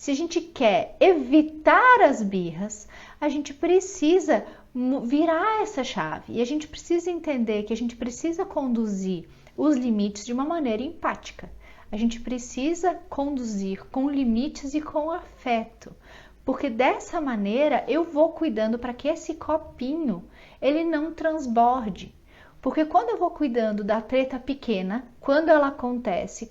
Se a gente quer evitar as birras, a gente precisa virar essa chave e a gente precisa entender que a gente precisa conduzir os limites de uma maneira empática. A gente precisa conduzir com limites e com afeto, porque dessa maneira eu vou cuidando para que esse copinho ele não transborde. Porque quando eu vou cuidando da treta pequena, quando acontece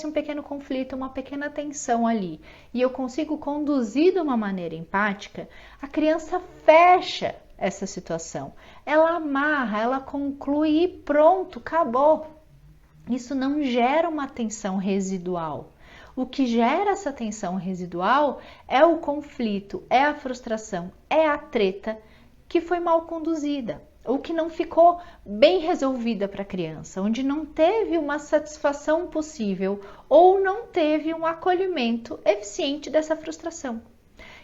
um pequeno conflito, uma pequena tensão ali, e eu consigo conduzir de uma maneira empática, a criança fecha essa situação. Ela amarra, ela conclui e pronto, acabou. Isso não gera uma tensão residual. O que gera essa tensão residual é o conflito, é a frustração, é a treta que foi mal conduzida, ou que não ficou bem resolvida para a criança, onde não teve uma satisfação possível ou não teve um acolhimento eficiente dessa frustração.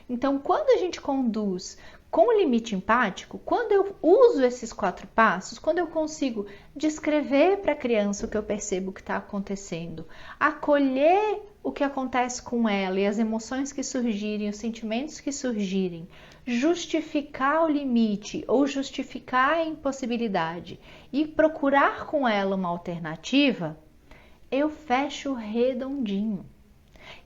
Então, quando a gente conduz com o limite empático, quando eu uso esses 4 passos, quando eu consigo descrever para a criança o que eu percebo que está acontecendo, acolher o que acontece com ela e as emoções que surgirem, os sentimentos que surgirem, justificar o limite ou justificar a impossibilidade e procurar com ela uma alternativa, eu fecho redondinho.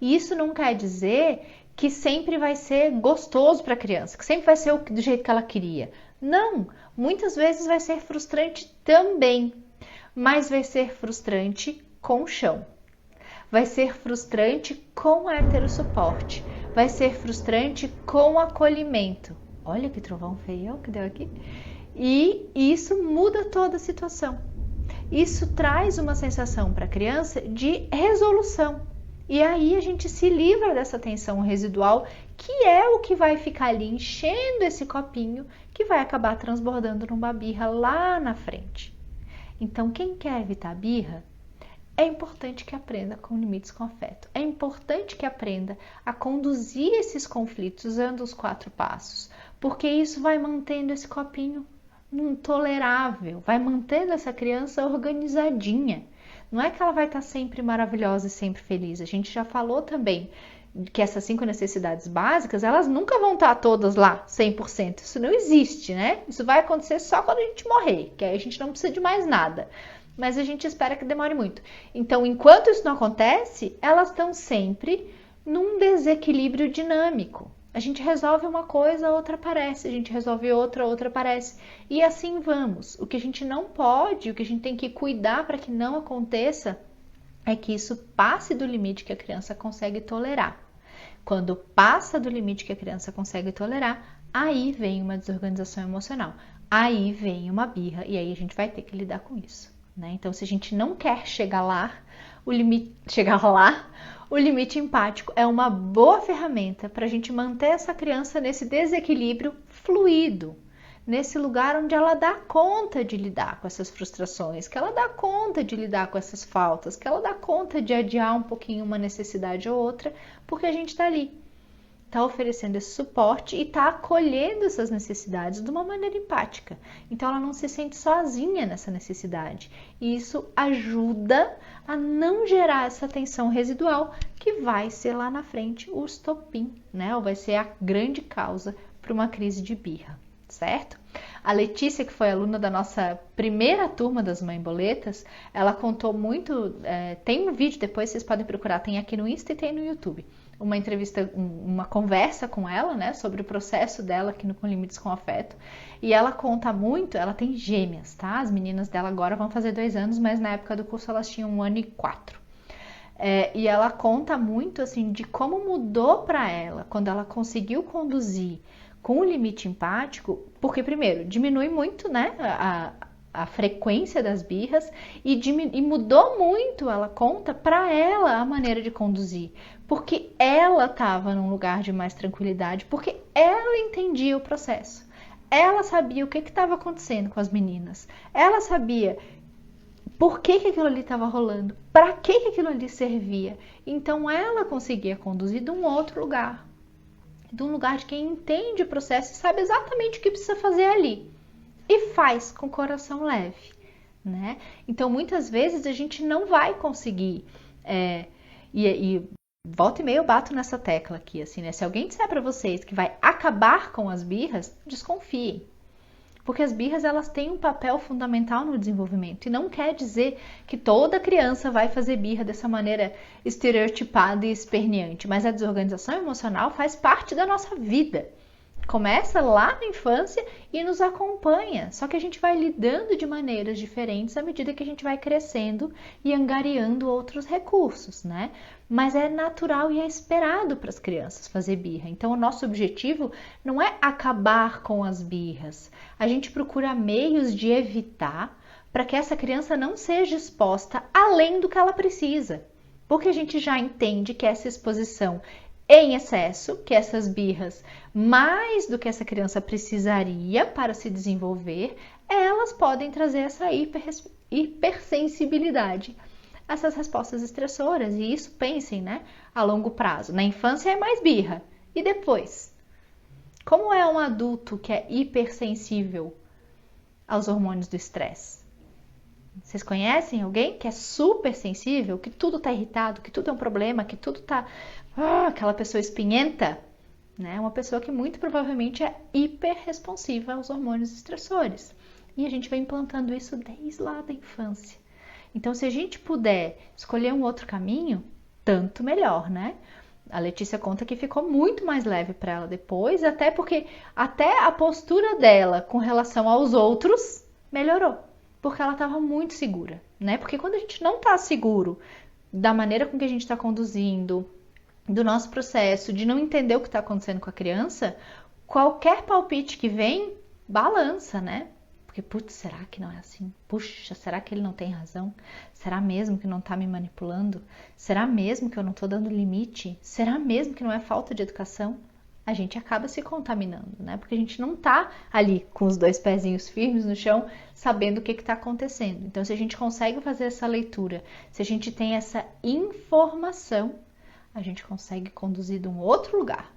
E isso não quer dizer que sempre vai ser gostoso para a criança, que sempre vai ser do jeito que ela queria. Não, muitas vezes vai ser frustrante também, mas vai ser frustrante com chão. Vai ser frustrante com heterosuporte. Vai ser frustrante com acolhimento. Olha que trovão feio que deu aqui. E isso muda toda a situação. Isso traz uma sensação para a criança de resolução. E aí a gente se livra dessa tensão residual, que é o que vai ficar ali enchendo esse copinho, que vai acabar transbordando numa birra lá na frente. Então, quem quer evitar birra, é importante que aprenda com limites com afeto. É importante que aprenda a conduzir esses conflitos usando os 4 passos, porque isso vai mantendo esse copinho tolerável, vai mantendo essa criança organizadinha. Não é que ela vai estar sempre maravilhosa e sempre feliz. A gente já falou também que essas 5 necessidades básicas, elas nunca vão estar todas lá 100%. Isso não existe, né? Isso vai acontecer só quando a gente morrer, que aí a gente não precisa de mais nada. Mas a gente espera que demore muito. Então, enquanto isso não acontece, elas estão sempre num desequilíbrio dinâmico. A gente resolve uma coisa, outra aparece. A gente resolve outra, outra aparece. E assim vamos. O que a gente não pode, o que a gente tem que cuidar para que não aconteça, é que isso passe do limite que a criança consegue tolerar. Quando passa do limite que a criança consegue tolerar, aí vem uma desorganização emocional. Aí vem uma birra e aí a gente vai ter que lidar com isso. Então, se a gente não quer chegar lá, o limite empático é uma boa ferramenta para a gente manter essa criança nesse desequilíbrio fluido, nesse lugar onde ela dá conta de lidar com essas frustrações, que ela dá conta de lidar com essas faltas, que ela dá conta de adiar um pouquinho uma necessidade ou outra, porque a gente está ali. Está oferecendo esse suporte e está acolhendo essas necessidades de uma maneira empática. Então, ela não se sente sozinha nessa necessidade. E isso ajuda a não gerar essa tensão residual que vai ser lá na frente o estopim, né? Ou vai ser a grande causa para uma crise de birra, certo? A Letícia, que foi aluna da nossa primeira turma das Mãe Boletas, ela contou muito, tem um vídeo depois, vocês podem procurar, tem aqui no Insta e tem no YouTube. Uma entrevista, uma conversa com ela, né, sobre o processo dela aqui no Com Limites com Afeto. E ela conta muito, ela tem gêmeas, tá? As meninas dela agora vão fazer 2 anos, mas na época do curso elas tinham 1 ano e 4. E ela conta muito, assim, de como mudou para ela quando ela conseguiu conduzir com o limite empático, porque primeiro, diminui muito, né, a frequência das birras e mudou muito, ela conta, para ela a maneira de conduzir, porque ela estava num lugar de mais tranquilidade, porque ela entendia o processo, ela sabia o que estava acontecendo com as meninas, ela sabia por que aquilo ali estava rolando, para que aquilo ali servia, então ela conseguia conduzir de um outro lugar, de um lugar de quem entende o processo e sabe exatamente o que precisa fazer ali. E faz com o coração leve, né? Então, muitas vezes a gente não vai conseguir, e volta e meia eu bato nessa tecla aqui, assim, né? Se alguém disser para vocês que vai acabar com as birras, desconfiem. Porque as birras, elas têm um papel fundamental no desenvolvimento. E não quer dizer que toda criança vai fazer birra dessa maneira estereotipada e esperneante. Mas a desorganização emocional faz parte da nossa vida. Começa lá na infância e nos acompanha. Só que a gente vai lidando de maneiras diferentes à medida que a gente vai crescendo e angariando outros recursos, né? Mas é natural e é esperado para as crianças fazer birra. Então, o nosso objetivo não é acabar com as birras. A gente procura meios de evitar para que essa criança não seja exposta além do que ela precisa. Porque a gente já entende que essa exposição em excesso, que essas birras, mais do que essa criança precisaria para se desenvolver, elas podem trazer essa hipersensibilidade, essas respostas estressoras. E isso, pensem, né, a longo prazo. Na infância é mais birra. E depois? Como é um adulto que é hipersensível aos hormônios do estresse? Vocês conhecem alguém que é super sensível, que tudo tá irritado, que tudo é um problema, que tudo tá... aquela pessoa espinhenta, né? Uma pessoa que muito provavelmente é hiperresponsiva aos hormônios estressores. E a gente vai implantando isso desde lá da infância. Então, se a gente puder escolher um outro caminho, tanto melhor, né? A Letícia conta que ficou muito mais leve para ela depois, até porque até a postura dela com relação aos outros melhorou. Porque ela estava muito segura, né? Porque quando a gente não está seguro da maneira com que a gente está conduzindo, do nosso processo, de não entender o que está acontecendo com a criança, qualquer palpite que vem, balança, né? Porque, putz, será que não é assim? Puxa, será que ele não tem razão? Será mesmo que não está me manipulando? Será mesmo que eu não estou dando limite? Será mesmo que não é falta de educação? A gente acaba se contaminando, né? Porque a gente não tá ali com os dois pezinhos firmes no chão, sabendo o que está acontecendo. Então, se a gente consegue fazer essa leitura, se a gente tem essa informação, a gente consegue conduzir de um outro lugar.